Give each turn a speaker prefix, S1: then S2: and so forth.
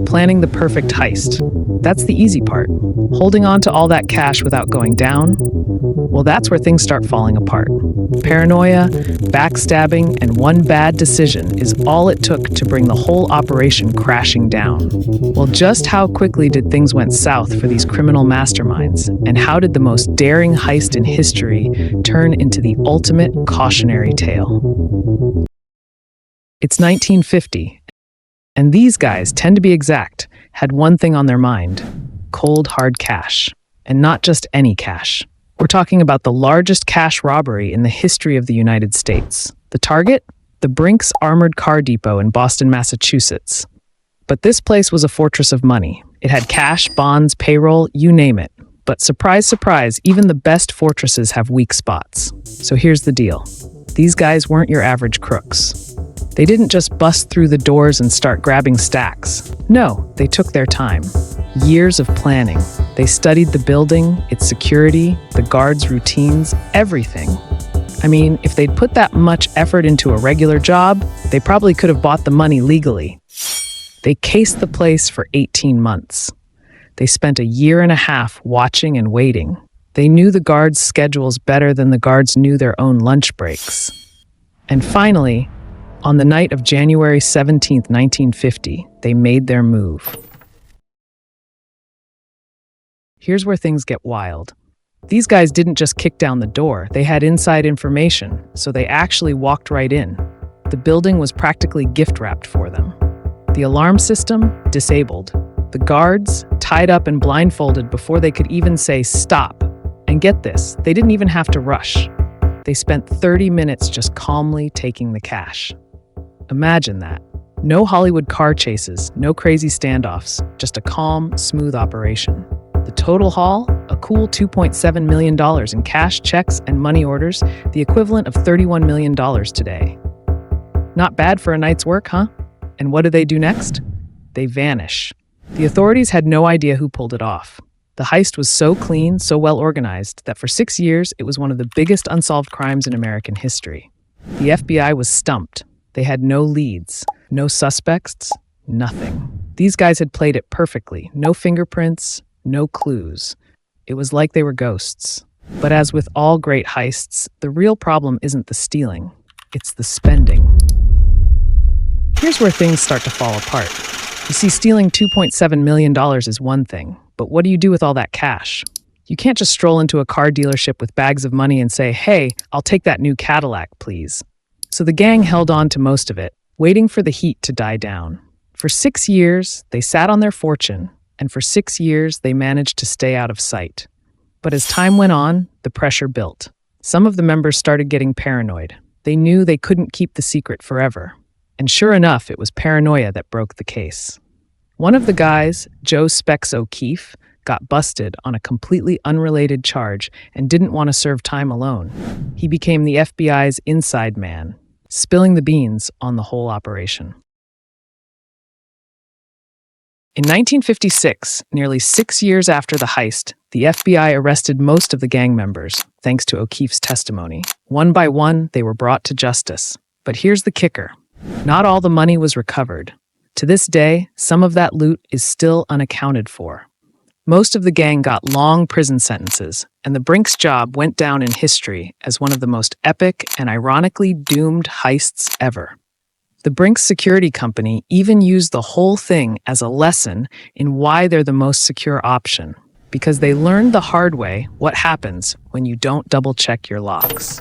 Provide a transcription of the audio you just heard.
S1: planning the perfect heist. That's the easy part. Holding on to all that cash without going down, well, that's where things start falling apart. Paranoia, backstabbing, and one bad decision is all it took to bring the whole operation crashing down. Well, just how quickly did things went south for these criminal masterminds, and how did the most daring heist in history turn into the ultimate cautionary tale? It's 1950, and these guys, 10 to be exact, had one thing on their mind: cold, hard cash. And not just any cash. We're talking about the largest cash robbery in the history of the United States. The target? The Brinks Armored Car Depot in Boston, Massachusetts. But this place was a fortress of money. It had cash, bonds, payroll, you name it. But surprise, surprise, even the best fortresses have weak spots. So here's the deal. These guys weren't your average crooks. They didn't just bust through the doors and start grabbing stacks. No, they took their time. Years of planning. They studied the building, its security, the guards' routines, everything. I mean, if they'd put that much effort into a regular job, they probably could have bought the money legally. They cased the place for 18 months. They spent a year and a half watching and waiting. They knew the guards' schedules better than the guards knew their own lunch breaks. And finally, on the night of January 17th, 1950, they made their move. Here's where things get wild. These guys didn't just kick down the door, they had inside information, so they actually walked right in. The building was practically gift-wrapped for them. The alarm system, disabled. The guards, tied up and blindfolded before they could even say stop. And get this, they didn't even have to rush. They spent 30 minutes just calmly taking the cash. Imagine that. No Hollywood car chases, no crazy standoffs, just a calm, smooth operation. The total haul? A cool $2.7 million in cash, checks, and money orders, the equivalent of $31 million today. Not bad for a night's work, huh? And what do they do next? They vanish. The authorities had no idea who pulled it off. The heist was so clean, so well organized, that for 6 years, it was one of the biggest unsolved crimes in American history. The FBI was stumped. They had no leads, no suspects, nothing. These guys had played it perfectly. No fingerprints, no clues. It was like they were ghosts. But as with all great heists, the real problem isn't the stealing, it's the spending. Here's where things start to fall apart. You see, stealing $2.7 million is one thing, but what do you do with all that cash? You can't just stroll into a car dealership with bags of money and say, "Hey, I'll take that new Cadillac, please." So the gang held on to most of it, waiting for the heat to die down. For 6 years, they sat on their fortune, and for 6 years, they managed to stay out of sight. But as time went on, the pressure built. Some of the members started getting paranoid. They knew they couldn't keep the secret forever. And sure enough, it was paranoia that broke the case. One of the guys, Joe Specs O'Keefe, got busted on a completely unrelated charge and didn't want to serve time alone. He became the FBI's inside man, spilling the beans on the whole operation. In 1956, nearly 6 years after the heist, the FBI arrested most of the gang members, thanks to O'Keefe's testimony. One by one, they were brought to justice. But here's the kicker. Not all the money was recovered. To this day, some of that loot is still unaccounted for. Most of the gang got long prison sentences, and the Brinks job went down in history as one of the most epic and ironically doomed heists ever. The Brinks security company even used the whole thing as a lesson in why they're the most secure option, because they learned the hard way what happens when you don't double-check your locks.